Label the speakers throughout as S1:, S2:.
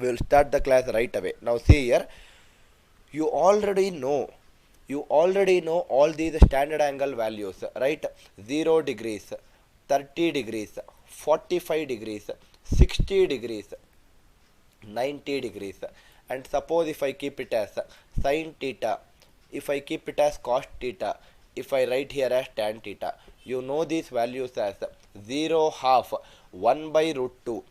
S1: We will start the class right away. Now see here, you already know all these standard angle values, right? 0 degrees, 30 degrees, 45 degrees, 60 degrees, 90 degrees. And suppose if I keep it as sin theta, if I keep it as cos theta, if I write here as tan theta, you know these values as 0 half 1 by root 2,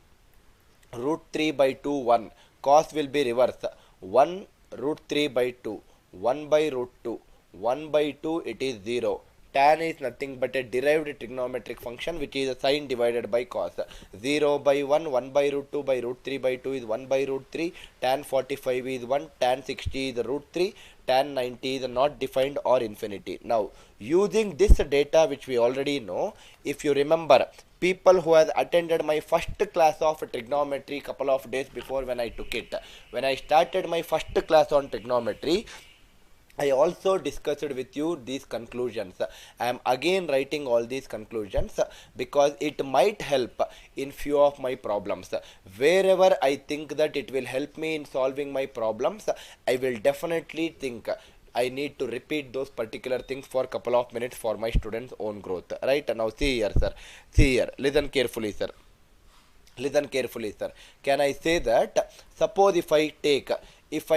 S1: root 3 by 2 1, cos will be reverse, 1 root 3 by 2, 1 by root 2, 1 by 2 it is 0. Tan is nothing but a derived trigonometric function which is a sine divided by cos. 0 by 1, 1 by root 2 by root 3 by 2 is 1 by root 3, tan 45 is 1, tan 60 is root 3, tan 90 is not defined or infinity. Now, using this data which we already know, if you remember, people who has attended my first class of trigonometry couple of days before when I took it, when I started my first class on trigonometry, I also discussed with you these conclusions. I am again writing all these conclusions because it might help in few of my problems. Wherever I think that it will help me in solving my problems, I will definitely think I need to repeat those particular things for a couple of minutes for my students' own growth. Right? Now see here, sir. See here. Listen carefully, sir. Listen carefully, sir. Can I say that? Suppose if I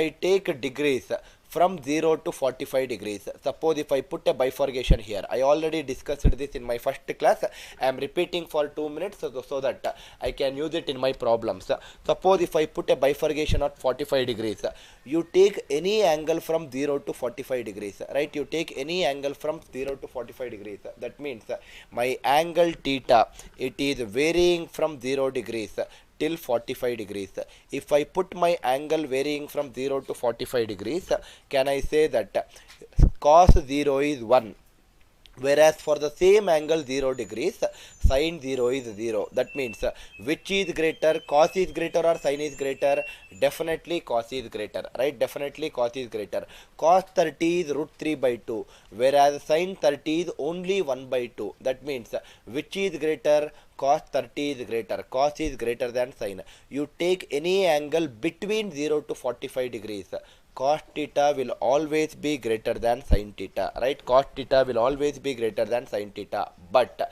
S1: take degrees from 0 to 45 degrees. Suppose if I put a bifurcation here. I already discussed this in my first class. I am repeating for 2 minutes so that I can use it in my problems. Suppose if I put a bifurcation at 45 degrees. You take any angle from 0 to 45 degrees. Right? You take any angle from 0 to 45 degrees. That means my angle theta, it is varying from 0 degrees till 45 degrees. If I put my angle varying from 0 to 45 degrees, can I say that cos 0 is 1? Whereas for the same angle 0 degrees, sin 0 is 0. That means which is greater, cos is greater or sin is greater? Definitely cos is greater, right? Definitely cos is greater. Cos 30 is root 3 by 2, whereas sin 30 is only 1 by 2. That means which is greater? Cos 30 is greater. Cos is greater than sin. You take any angle between 0 to 45 degrees. Cos theta will always be greater than sin theta, right? Cos theta will always be greater than sin theta. But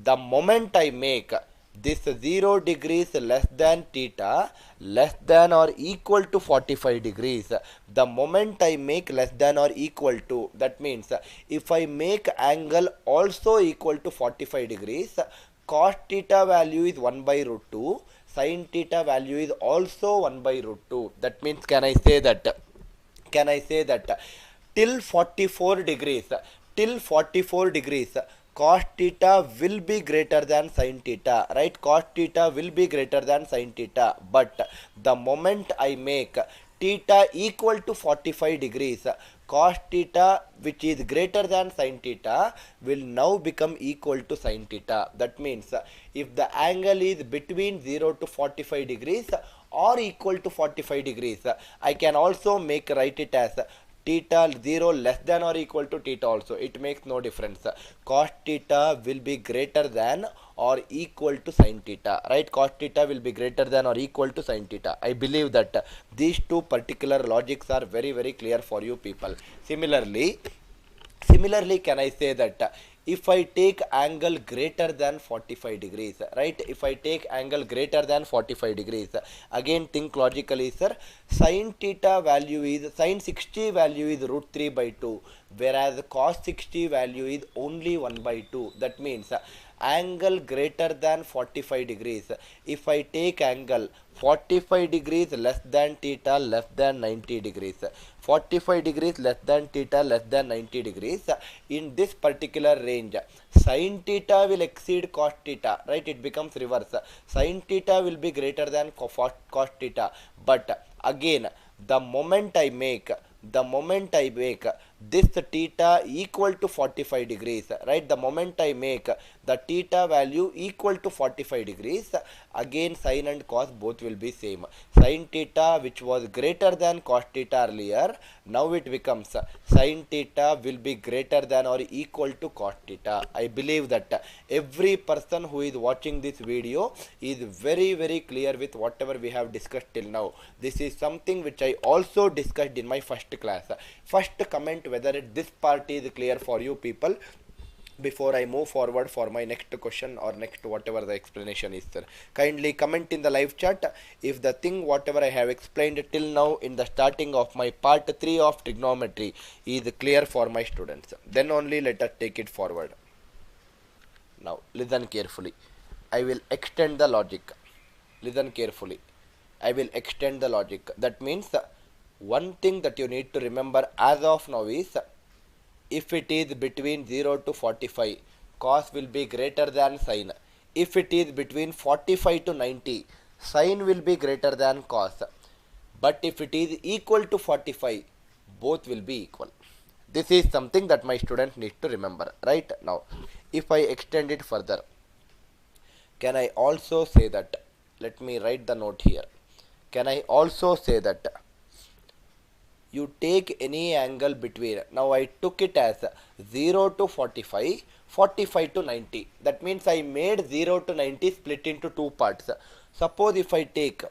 S1: the moment I make this 0 degrees less than theta less than or equal to 45 degrees, the moment I make less than or equal to, that means if I make angle also equal to 45 degrees, cos theta value is 1 by root 2, sin theta value is also 1 by root 2. That means can I say that till 44 degrees cos theta will be greater than sin theta, right? Cos theta will be greater than sin theta. But the moment I make theta equal to 45 degrees, cos theta which is greater than sin theta will now become equal to sin theta. That means if the angle is between 0 to 45 degrees or equal to 45 degrees, I can also write it as theta 0 less than or equal to theta also. It makes no difference. Cos theta will be greater than or equal to sin theta, right? Cos theta will be greater than or equal to sin theta. I believe that these two particular logics are very, very clear for you people. Similarly, can I say that if I take angle greater than 45 degrees, right? If I take angle greater than 45 degrees, again think logically, sir. Sin 60 value is root 3 by 2, whereas cos 60 value is only 1 by 2. That means angle greater than 45 degrees. If I take angle 45 degrees less than theta less than 90 degrees, 45 degrees less than theta less than 90 degrees, in this particular range, sin theta will exceed cos theta, right? It becomes reverse. Sin theta will be greater than cos theta. But again, the moment I make this theta equal to 45 degrees, right? The moment I make the theta value equal to 45 degrees, again sin and cos both will be same. Sin theta, which was greater than cos theta earlier, now it becomes sin theta will be greater than or equal to cos theta. I believe that every person who is watching this video is very clear with whatever we have discussed till now. This is something which I also discussed in my first class. First comment whether this part is clear for you people before I move forward for my next question or next whatever the explanation is, sir. Kindly comment in the live chat if the thing whatever I have explained till now in the starting of my part 3 of trigonometry is clear for my students. Then only let us take it forward. Now listen carefully. I will extend the logic. Listen carefully. I will extend the logic. That means one thing that you need to remember as of now is, if it is between 0 to 45, cos will be greater than sin. If it is between 45 to 90, sin will be greater than cos. But if it is equal to 45, both will be equal. This is something that my student needs to remember. Right now, if I extend it further, can I also say that, let me write the note here. Can I also say that you take any angle between, now I took it as 0 to 45, 45 to 90. That means I made 0 to 90 split into two parts. Suppose if I take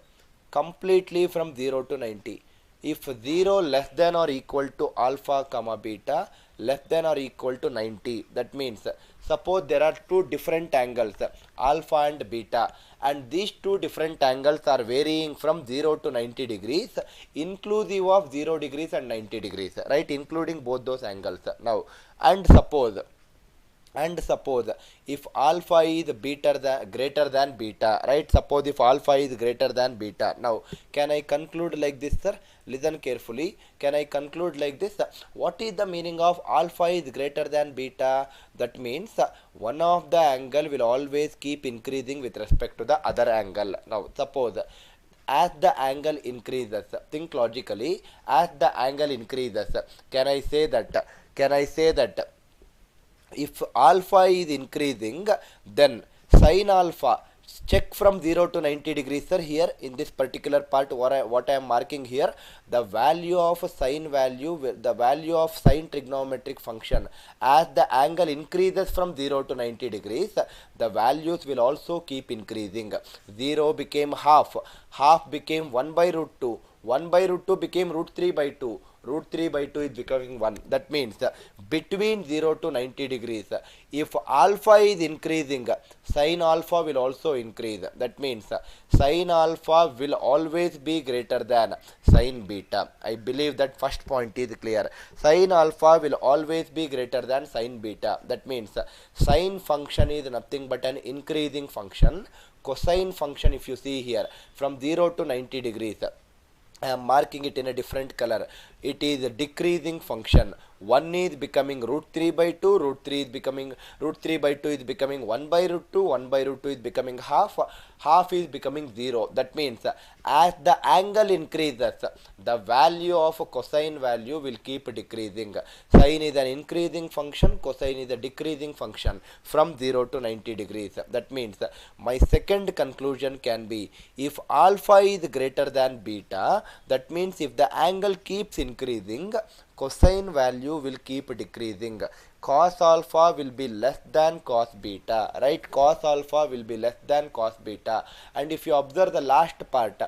S1: completely from 0 to 90, if 0 less than or equal to alpha comma beta less than or equal to 90, that means suppose there are two different angles, alpha and beta, and these two different angles are varying from 0 to 90 degrees, inclusive of 0 degrees and 90 degrees, right? Including both those angles. Now, and suppose if alpha is greater than beta, right? Suppose if alpha is greater than beta. Now, can I conclude like this, sir? Listen carefully. Can I conclude like this? What is the meaning of alpha is greater than beta? That means one of the angle will always keep increasing with respect to the other angle. Now, suppose as the angle increases, think logically, as the angle increases, can I say that if alpha is increasing, then sin alpha, check from 0 to 90 degrees, sir. Here in this particular part, what I am marking here, the value of sin trigonometric function, as the angle increases from 0 to 90 degrees, the values will also keep increasing. 0 became half became 1 by root 2, 1 by root 2 became root 3 by 2, root 3 by 2 is becoming 1. That means between 0 to 90 degrees, if alpha is increasing, sin alpha will also increase. That means sin alpha will always be greater than sin beta. I believe that first point is clear. Sin alpha will always be greater than sin beta. That means sin function is nothing but an increasing function. Cosine function, if you see here, from 0 to 90 degrees, I am marking it in a different color. It is a decreasing function. 1 is becoming root 3 by 2, root 3 by 2 is becoming 1 by root 2, 1 by root 2 is becoming half is becoming 0. That means as the angle increases, the value of cosine value will keep decreasing. Sine is an increasing function, cosine is a decreasing function from 0 to 90 degrees. That means my second conclusion can be, if alpha is greater than beta, that means if the angle keeps increasing, cosine value will keep decreasing. Cos alpha will be less than cos beta, right? Cos alpha will be less than cos beta. And if you observe the last part,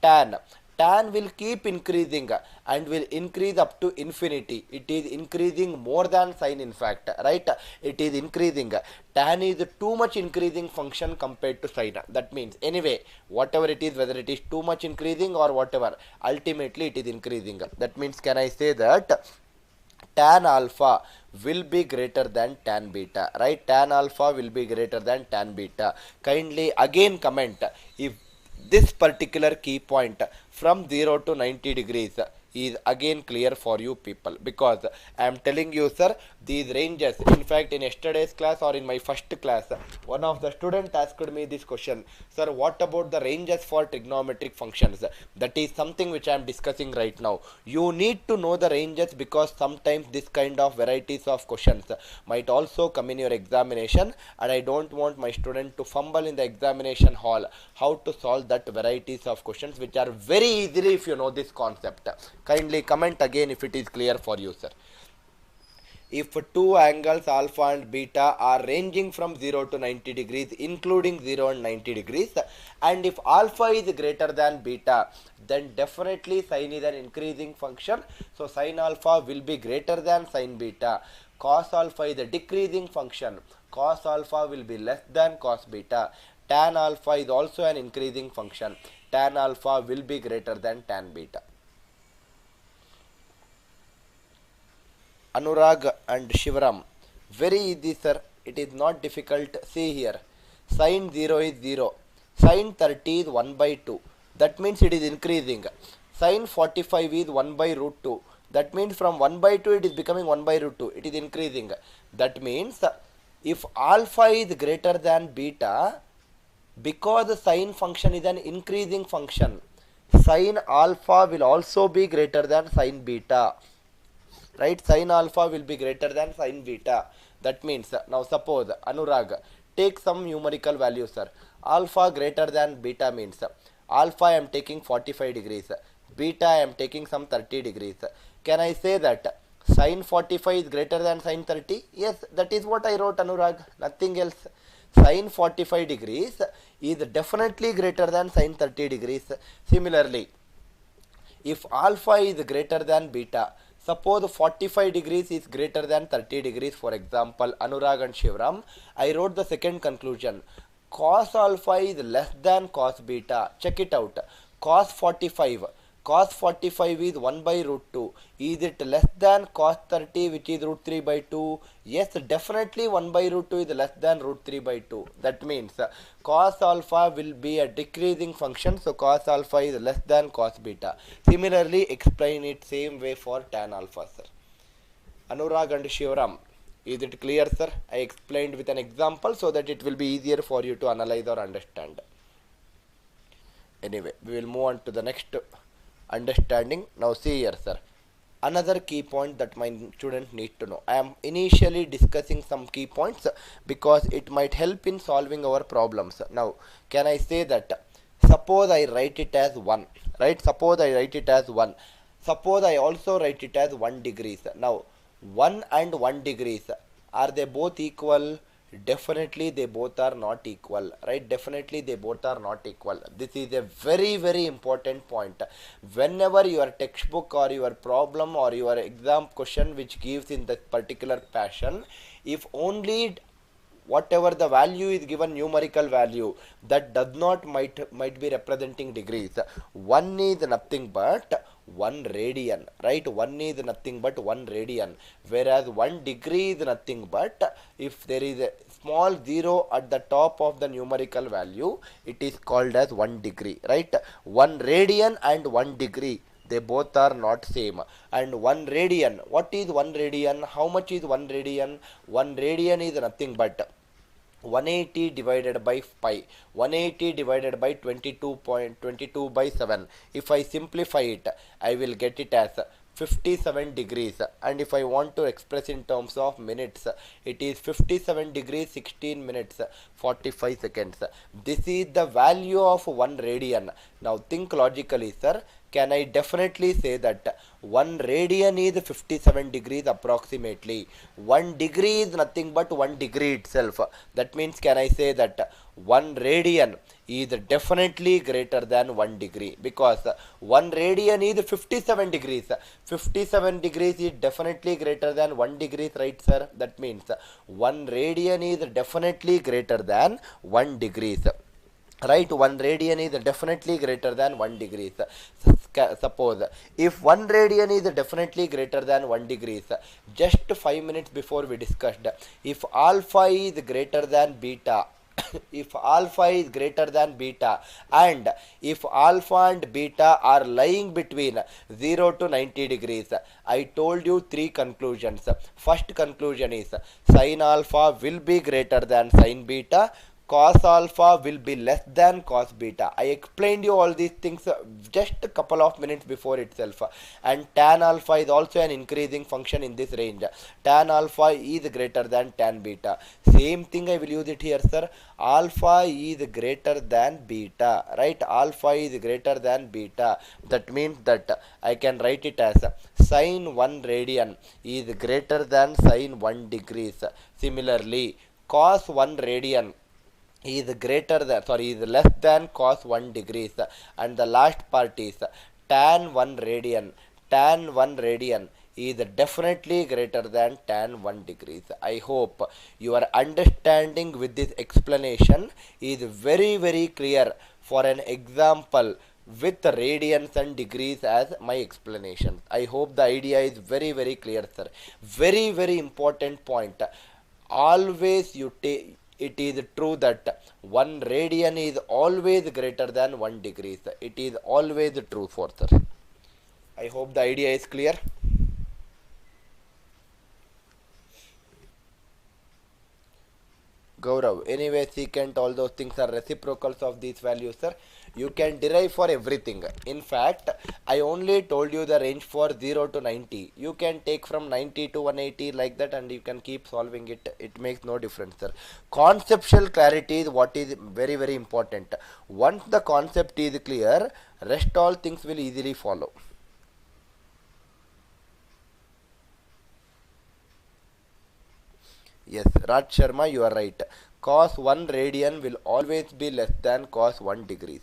S1: tan will keep increasing and will increase up to infinity. It is increasing more than sin, in fact, right? It is increasing. Tan is too much increasing function compared to sin. That means anyway, whatever it is, whether it is too much increasing or whatever, ultimately it is increasing. That means, can I say that tan alpha will be greater than tan beta, right? Tan alpha will be greater than tan beta. Kindly again comment if this particular key point from 0 to 90 degrees is again clear for you people, because I am telling you, sir, these ranges. In fact, in yesterday's class or in my first class, one of the students asked me this question, sir, what about the ranges for trigonometric functions? That is something which I am discussing right now. You need to know the ranges because sometimes this kind of varieties of questions might also come in your examination, and I don't want my student to fumble in the examination hall how to solve that varieties of questions, which are very easily if you know this concept. Kindly comment again if it is clear for you, sir. If two angles alpha and beta are ranging from 0 to 90 degrees, including 0 and 90 degrees, and if alpha is greater than beta, then definitely sine is an increasing function, so sine alpha will be greater than sine beta. Cos alpha is a decreasing function, cos alpha will be less than cos beta. Tan alpha is also an increasing function, tan alpha will be greater than tan beta. Anurag and Shivaram, very easy, sir, it is not difficult. See here, sine 0 is 0, sine 30 is 1 by 2, that means it is increasing. Sine 45 is 1 by root 2, that means from 1 by 2 it is becoming 1 by root 2, it is increasing. That means if alpha is greater than beta, because the sine function is an increasing function, sine alpha will also be greater than sine beta. Right, sine alpha will be greater than sine beta. That means, now suppose Anurag, take some numerical value, sir. Alpha greater than beta means alpha I am taking 45 degrees, beta I am taking some 30 degrees. Can I say that sine 45 is greater than sine 30? Yes, that is what I wrote, Anurag, nothing else. Sine 45 degrees is definitely greater than sine 30 degrees. Similarly, if alpha is greater than beta, suppose 45 degrees is greater than 30 degrees, for example, Anurag and Shivram, I wrote the second conclusion. Cos alpha is less than cos beta. Check it out. Cos 45. Cos 45 is 1 by root 2. Is it less than cos 30, which is root 3 by 2? Yes, definitely 1 by root 2 is less than root 3 by 2. That means cos alpha will be a decreasing function, so cos alpha is less than cos beta. Similarly, explain it same way for tan alpha, sir. Anurag and Shivaram, is it clear, sir? I explained with an example so that it will be easier for you to analyze or understand. Anyway, we will move on to the next understanding. Now see here, sir, another key point that my student need to know. I am initially discussing some key points because it might help in solving our problems. Now can I say that suppose I write it as 1, right? Suppose I write it as 1. Suppose I also write it as 1 degrees. Now 1 and 1 degrees, are they both equal? Definitely they both are not equal, right? Definitely they both are not equal. This is a very, very important point. Whenever your textbook or your problem or your exam question which gives in that particular fashion, if only whatever the value is given numerical value, that does not might be representing degrees. 1 is nothing but 1 radian, right? 1 is nothing but 1 radian, whereas 1 degree is nothing but, if there is a small 0 at the top of the numerical value, it is called as 1 degree, right? 1 radian and 1 degree, they both are not same. And 1 radian, what is 1 radian? How much is 1 radian? 1 radian is nothing but 180 divided by pi, 180 divided by 22.22 by 7. If I simplify it, I will get it as 57 degrees, and if I want to express in terms of minutes, it is 57 degrees 16 minutes 45 seconds. This is the value of 1 radian. Now think logically, sir. Can I definitely say that 1 radian is 57 degrees approximately? 1 degree is nothing but 1 degree itself. That means, can I say that 1 radian is definitely greater than 1 degree? Because 1 radian is 57 degrees. 57 degrees is definitely greater than 1 degree, right, sir? That means 1 radian is definitely greater than 1 degrees. Right, 1 radian is definitely greater than 1 degrees. Suppose if 1 radian is definitely greater than 1 degrees, just 5 minutes before we discussed, if alpha is greater than beta, if alpha is greater than beta and if alpha and beta are lying between 0 to 90 degrees, I told you three conclusions. First conclusion is sin alpha will be greater than sin beta, cos alpha will be less than cos beta. I explained you all these things just a couple of minutes before itself. And tan alpha is also an increasing function in this range. Tan alpha is greater than tan beta. Same thing I will use it here, sir. Alpha is greater than beta, right? Alpha is greater than beta. That means that I can write it as sin 1 radian is greater than sin 1 degrees. Similarly, cos 1 radian is greater than, sorry, is less than cos 1 degrees. And the last part is tan 1 radian. Tan 1 radian is definitely greater than tan 1 degrees. I hope your understanding with this explanation is very very clear for an example with radians and degrees as my explanation. I hope the idea is very very clear, sir. Very very important point. Always you take, it is true that 1 radian is always greater than 1 degrees. It is always true for, sir. I hope the idea is clear. Gaurav, anyway, secant, all those things are reciprocals of these values, sir. You can derive for everything. In fact, I only told you the range for 0 to 90. You can take from 90 to 180 like that and you can keep solving it. It makes no difference, sir. Conceptual clarity is what is very very important. Once the concept is clear, rest all things will easily follow. Yes, Raj Sharma, you are right. Cos 1 radian will always be less than cos 1 degrees.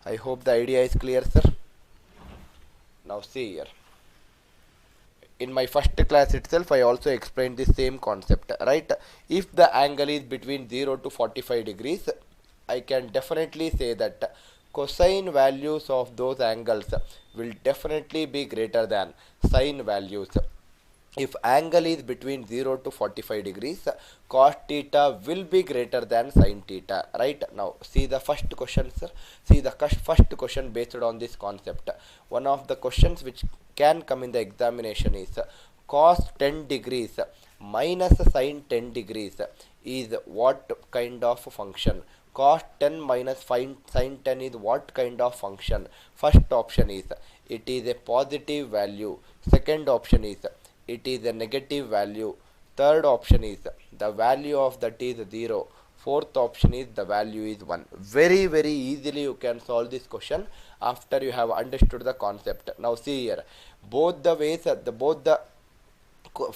S1: I hope the idea is clear, sir. Now see here. In my first class itself, I also explained the same concept, right? If the angle is between 0 to 45 degrees, I can definitely say that cosine values of those angles will definitely be greater than sine values. If angle is between 0 to 45 degrees, cos theta will be greater than sin theta, right? Now see the first question, sir. See the first question based on this concept. One of the questions which can come in the examination is cos 10 degrees minus sin 10 degrees is what kind of function? Cos 10 minus sin 10 is what kind of function? First option is it is a positive value. Second option is it is a negative value. Third option is the value of that is 0. Fourth option is the value is 1. Very very easily you can solve this question after you have understood the concept. Now see here, both the ways, both the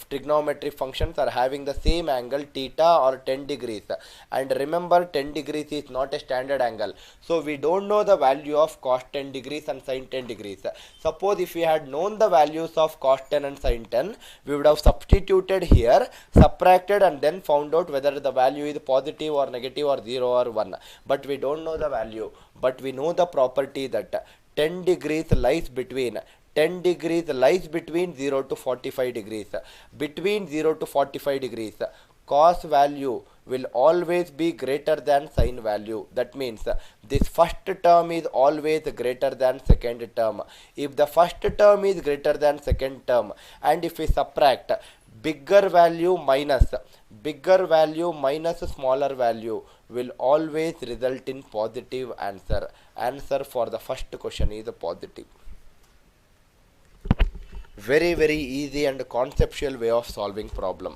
S1: trigonometry functions are having the same angle theta or 10 degrees, and remember 10 degrees is not a standard angle, so we don't know the value of cos 10 degrees and sin 10 degrees. Suppose if we had known the values of cos 10 and sin 10, we would have substituted here, subtracted and then found out whether the value is positive or negative or 0 or 1, but we don't know the value, but we know the property that 10 degrees lies between 10 degrees lies between 0 to 45 degrees. Between 0 to 45 degrees, cos value will always be greater than sin value. That means this first term is always greater than second term. If the first term is greater than second term, and if we subtract bigger value minus smaller value, will always result in positive answer. Answer for the first question is positive. Very very easy and conceptual way of solving problem.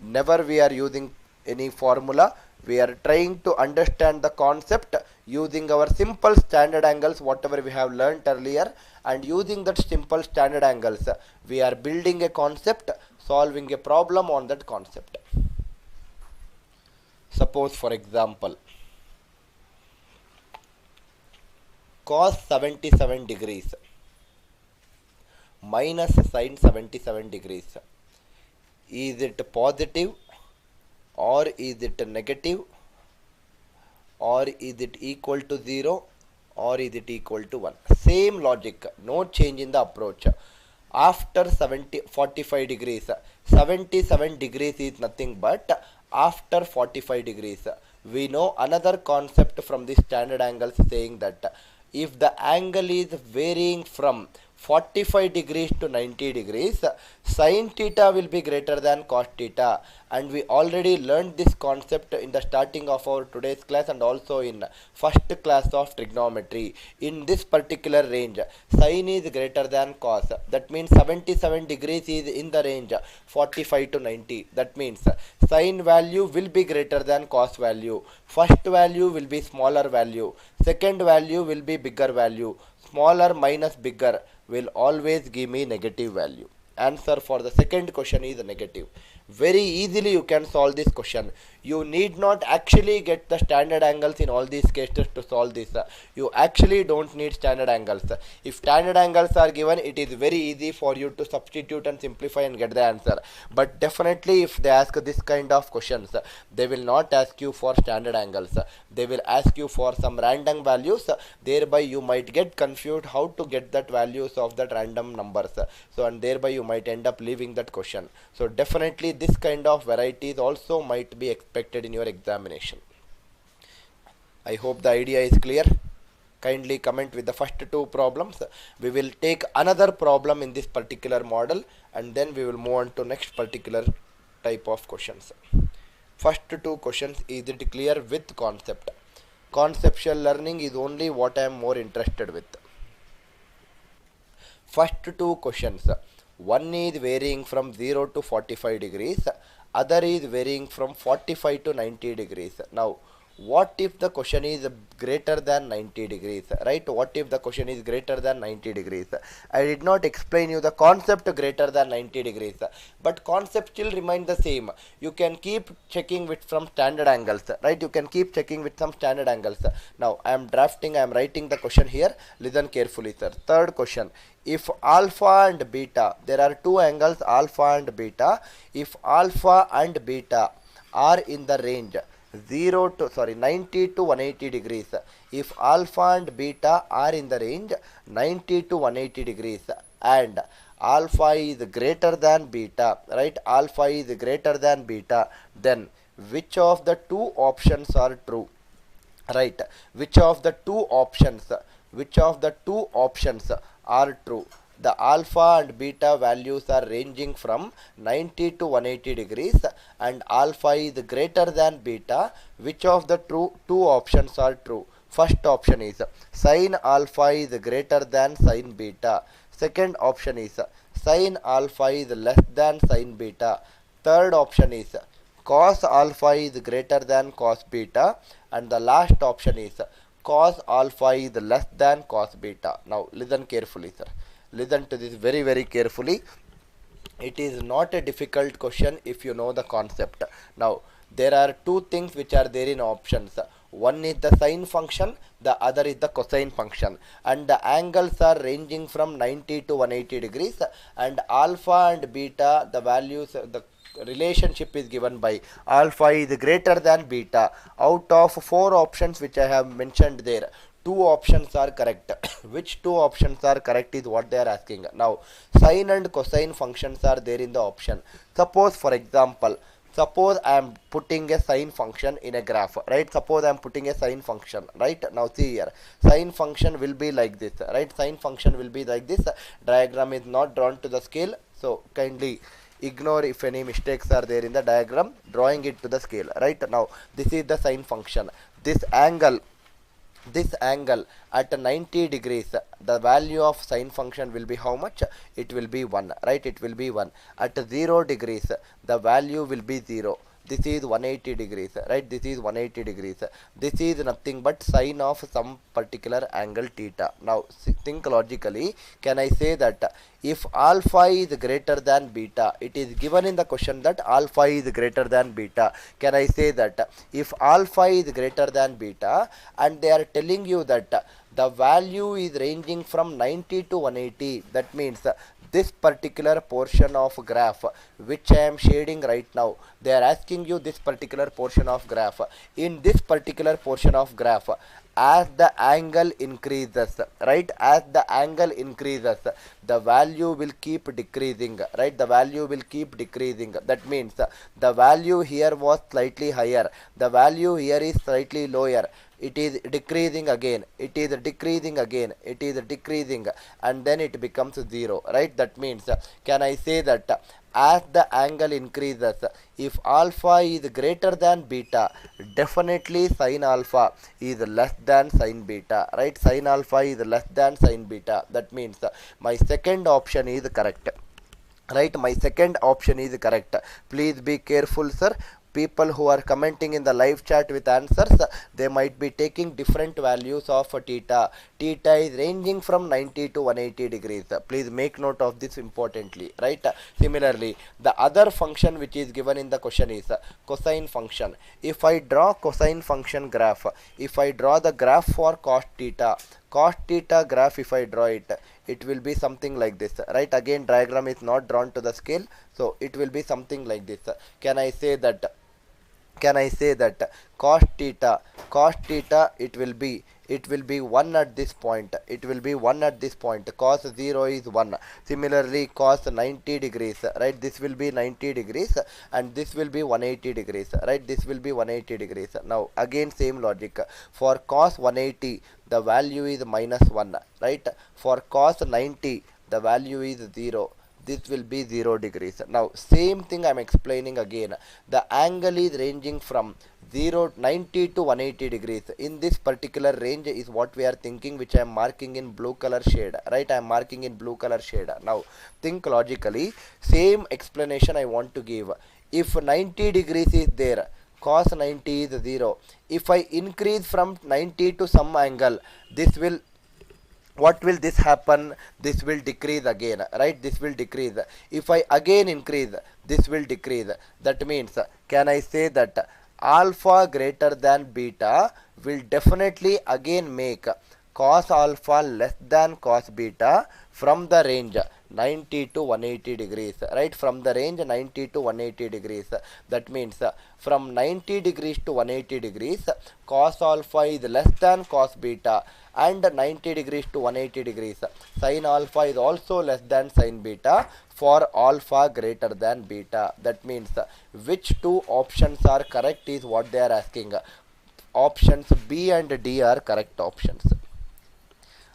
S1: Never we are using any formula. We are trying to understand the concept using our simple standard angles, whatever we have learnt earlier, and using that simple standard angles we are building a concept, solving a problem on that concept. Suppose for example, cos 77 degrees minus sin 77 degrees, is it positive or is it negative, or is it equal to 0, or is it equal to 1? Same logic, no change in the approach. After 45 degrees, 77 degrees is nothing but after 45 degrees. We know another concept from the standard angles saying that if the angle is varying from 45 degrees to 90 degrees, sin theta will be greater than cos theta, and we already learned this concept in the starting of our today's class and also in first class of trigonometry. In this particular range, sin is greater than cos. That means 77 degrees is in the range 45 to 90. That means sin value will be greater than cos value. First value will be smaller value. Second value will be bigger value. Smaller minus bigger will always give me negative value. Answer for the second question is negative. Very easily you can solve this question. You need not actually get the standard angles in all these cases to solve this. You actually don't need standard angles. If standard angles are given, it is very easy for you to substitute and simplify and get the answer. But definitely if they ask this kind of questions, they will not ask you for standard angles. They will ask you for some random values. Thereby you might get confused how to get that values of that random numbers. So and thereby you might end up leaving that question. So definitely this kind of varieties also might be expected in your examination. I hope the idea is clear. Kindly comment with the first two problems. We will take another problem in this particular model and then we will move on to next particular type of questions. First two questions, is it clear with concept? Conceptual learning is only what I am more interested with. First two questions. One is varying from 0 to 45 degrees, other is varying from 45 to 90 degrees. Now, what if the question is greater than 90 degrees, right? What if the question is greater than 90 degrees? I did not explain you the concept greater than 90 degrees, but concept still remain the same. You can keep checking with from standard angles, right? You can keep checking with some standard angles. Now, I am writing the question here. Listen carefully, sir. Third question. If alpha and beta, there are two angles alpha and beta. If alpha and beta are in the range 90 to 180 degrees. If alpha and beta are in the range 90 to 180 degrees and alpha is greater than beta, right? Alpha is greater than beta, then which of the two options are true? Right? Which of the two options are true? The alpha and beta values are ranging from 90 to 180 degrees and alpha is greater than beta. Which of the two options are true? First option is sin alpha is greater than sin beta. Second option is sin alpha is less than sin beta. Third option is cos alpha is greater than cos beta. And the last option is cos alpha is less than cos beta. Now listen carefully, sir. Listen to this very, very carefully. It is not a difficult question if you know the concept. Now, there are two things which are there in options. One is the sine function, the other is the cosine function. And the angles are ranging from 90 to 180 degrees. And alpha and beta, the values, the relationship is given by alpha is greater than beta. Out of four options which I have mentioned there, two options are correct. Which two options are correct is what they are asking. Now, sine and cosine functions are there in the option. Suppose, for example, suppose I am putting a sine function in a graph, right? Suppose I am putting a sine function, right? Now see here, sine function will be like this, right? Sine function will be like this. Diagram is not drawn to the scale, so kindly ignore if any mistakes are there in the diagram. Drawing it to the scale, right? Now this is the sine function. This angle at 90 degrees, the value of sine function will be how much? It will be 1, right? It will be 1. At 0 degrees, the value will be 0. This is 180 degrees, right? This is 180 degrees. This is nothing but sine of some particular angle theta. Now think logically. Can I say that if alpha is greater than beta, it is given in the question that alpha is greater than beta. Can I say that if alpha is greater than beta and they are telling you that the value is ranging from 90 to 180, that means this particular portion of graph which I am shading right now, they are asking you this particular portion of graph. In this particular portion of graph, as the angle increases, right, as the angle increases, the value will keep decreasing, right, the value will keep decreasing. That means the value here was slightly higher, the value here is slightly lower, it is decreasing again, it is decreasing again, it is decreasing, and then it becomes 0, right. That means can I say that as the angle increases, if alpha is greater than beta, definitely sin alpha is less than sin beta, right, sin alpha is less than sin beta. That means my second option is correct, right, my second option is correct. Please be careful, sir. People who are commenting in the live chat with answers, they might be taking different values of theta. Theta is ranging from 90 to 180 degrees. Please make note of this importantly, right. Similarly, the other function which is given in the question is cosine function. If I draw cosine function graph, if I draw the graph for cos theta graph, if I draw it, it will be something like this, right. Again, diagram is not drawn to the scale, so it will be something like this. Can I say that cos theta, it will be 1 at this point, it will be 1 at this point, cos 0 is 1. Similarly, cos 90 degrees, right, this will be 90 degrees, and this will be 180 degrees, right, this will be 180 degrees. Now again, same logic, for cos 180 the value is minus 1, right, for cos 90 the value is 0, this will be 0 degrees. Now same thing I am explaining again. The angle is ranging from 90 to 180 degrees. In this particular range is what we are thinking, which I am marking in blue color shade, right, I am marking in blue color shade. Now think logically, same explanation I want to give. If 90 degrees is there, cos 90 is 0. If I increase from 90 to some angle, this will, what will this happen, this will decrease again, right, this will decrease. If I again increase, this will decrease. That means can I say that alpha greater than beta will definitely again make cos alpha less than cos beta from the range 90 to 180 degrees, right, from the range 90 to 180 degrees. That means from 90 degrees to 180 degrees, cos alpha is less than cos beta, and 90 degrees to 180 degrees, sin alpha is also less than sin beta for alpha greater than beta. That means which two options are correct is what they are asking. Options B and D are correct options.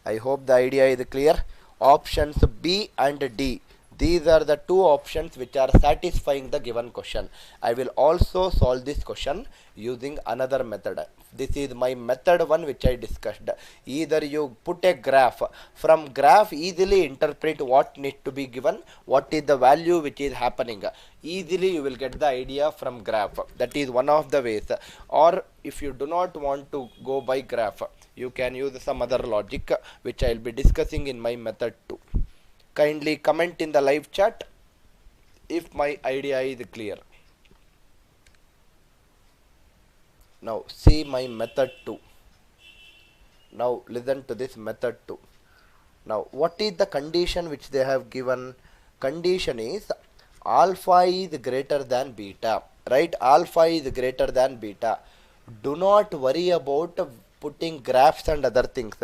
S1: I hope the idea is clear. Options B and D, these are the two options which are satisfying the given question. I will also solve this question using another method. This is my method 1 which I discussed. Either you put a graph, from graph easily interpret what needs to be given, what is the value which is happening. Easily you will get the idea from graph. That is one of the ways. Or if you do not want to go by graph, you can use some other logic which I will be discussing in my method 2. Kindly comment in the live chat if my idea is clear. Now see my method 2. Now listen to this method 2. Now what is the condition which they have given? Condition is alpha is greater than beta, right, alpha is greater than beta. Do not worry about putting graphs and other things.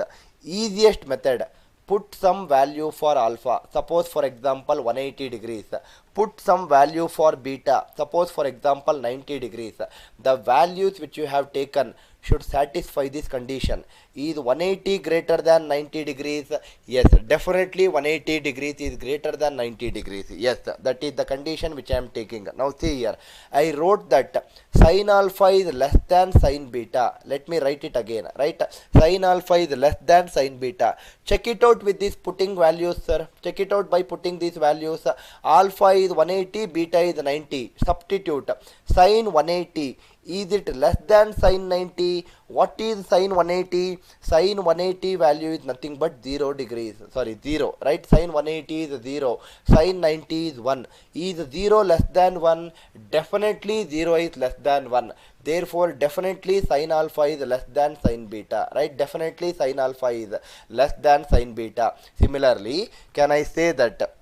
S1: Easiest method, put some value for alpha, suppose for example 180 degrees, put some value for beta, suppose for example 90 degrees. The values which you have taken should satisfy this condition. Is 180 greater than 90 degrees? Yes, definitely 180 degrees is greater than 90 degrees. Yes, that is the condition which I am taking. Now see here, I wrote that sin alpha is less than sin beta. Let me write it again, right? Sin alpha is less than sin beta. Check it out with this putting values, sir. Check it out by putting these values. Alpha is 180, beta is 90. Substitute sin 180. Is it less than sin 90? What is sin 180? Sin 180 value is nothing but 0 degrees. Sorry, 0. Right? Sin 180 is 0. Sin 90 is 1. Is 0 less than 1? Definitely 0 is less than 1. Therefore, definitely sin alpha is less than sin beta. Right? Definitely sin alpha is less than sin beta. Similarly, can I say that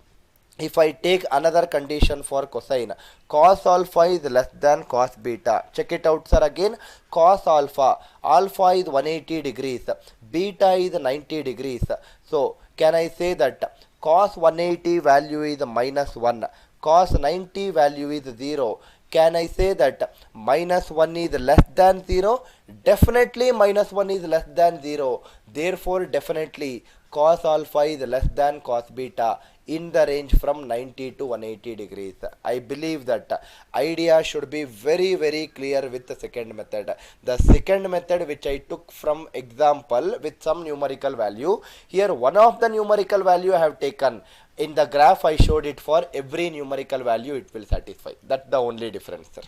S1: if I take another condition for cosine, cos alpha is less than cos beta. Check it out, sir. Again, cos alpha, alpha is 180 degrees, beta is 90 degrees. So can I say that cos 180 value is minus 1, cos 90 value is 0? Can I say that minus 1 is less than 0? Definitely minus 1 is less than 0. Therefore, definitely cos alpha is less than cos beta in the range from 90 to 180 degrees. I believe that idea should be very very clear with the second method. The second method which I took from example with some numerical value. Here one of the numerical value I have taken. In the graph I showed it for every numerical value it will satisfy. That's the only difference, sir.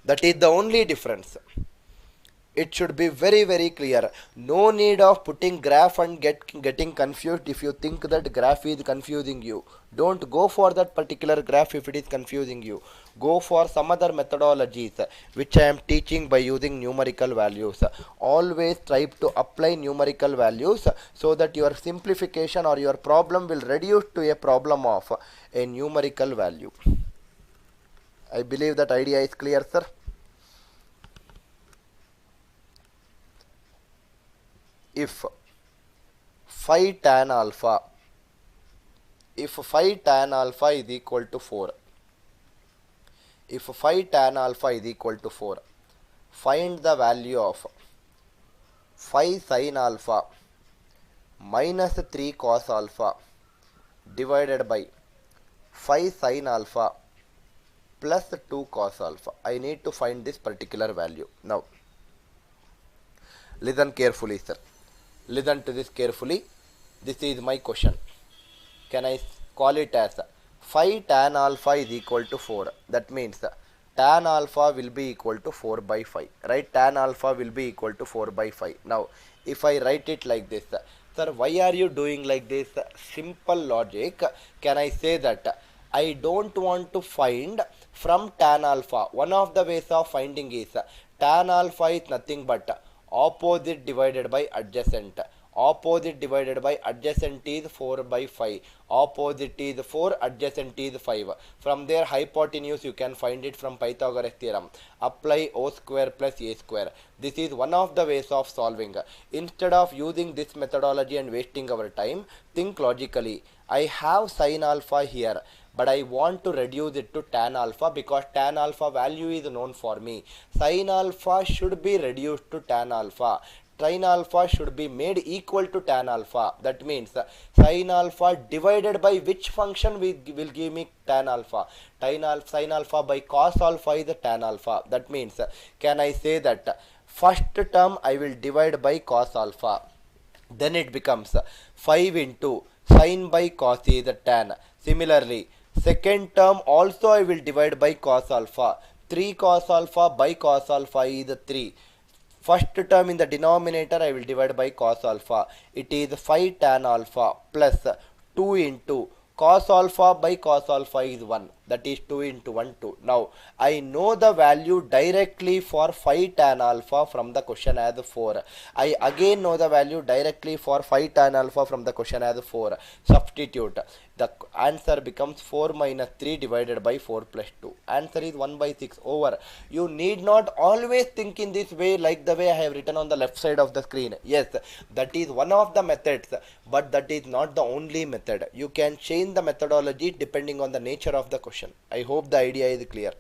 S1: That is the only difference. It should be very very clear. No need of putting graph and getting confused. If you think that graph is confusing you, don't go for that particular graph if it is confusing you. Go for some other methodologies which I am teaching by using numerical values. Always try to apply numerical values so that your simplification or your problem will reduce to a problem of a numerical value. I believe that idea is clear, sir. If phi tan alpha is equal to 4, if phi tan alpha is equal to 4, find the value of phi sin alpha minus 3 cos alpha divided by phi sin alpha plus 2 cos alpha. I need to find this particular value. Now listen carefully, sir. Listen to this carefully. This is my question. Can I call it as phi tan alpha is equal to 4? That means tan alpha will be equal to 4 by 5. Right? Tan alpha will be equal to 4 by 5. Now, if I write it like this, sir, why are you doing like this? Simple logic. Can I say that I don't want to find from tan alpha? One of the ways of finding is tan alpha is nothing but opposite divided by adjacent. Opposite divided by adjacent is 4 by 5. Opposite is 4, adjacent is 5. From there hypotenuse you can find it from Pythagoras theorem. Apply O square plus A square. This is one of the ways of solving. Instead of using this methodology and wasting our time, think logically. I have sin alpha here, but I want to reduce it to tan alpha because tan alpha value is known for me. Sin alpha should be reduced to tan alpha. Sin alpha should be made equal to tan alpha. That means sin alpha divided by which function will give me tan alpha? Sin alpha by cos alpha is tan alpha. That means can I say that first term I will divide by cos alpha. Then it becomes 5 into sin by cos is tan. Similarly, second term also I will divide by cos alpha. 3 cos alpha by cos alpha is 3. First term in the denominator I will divide by cos alpha. It is phi tan alpha plus 2 into cos alpha by cos alpha is 1. That is 2 into 1 2. Now I know the value directly for phi tan alpha from the question as 4. I again know the value directly for phi tan alpha from the question as 4. Substitute. The answer becomes 4 minus 3 divided by 4 plus 2. Answer is 1 by 6 over. You need not always think in this way like the way I have written on the left side of the screen. Yes, that is one of the methods, but that is not the only method. You can change the methodology depending on the nature of the question. I hope the idea is clear.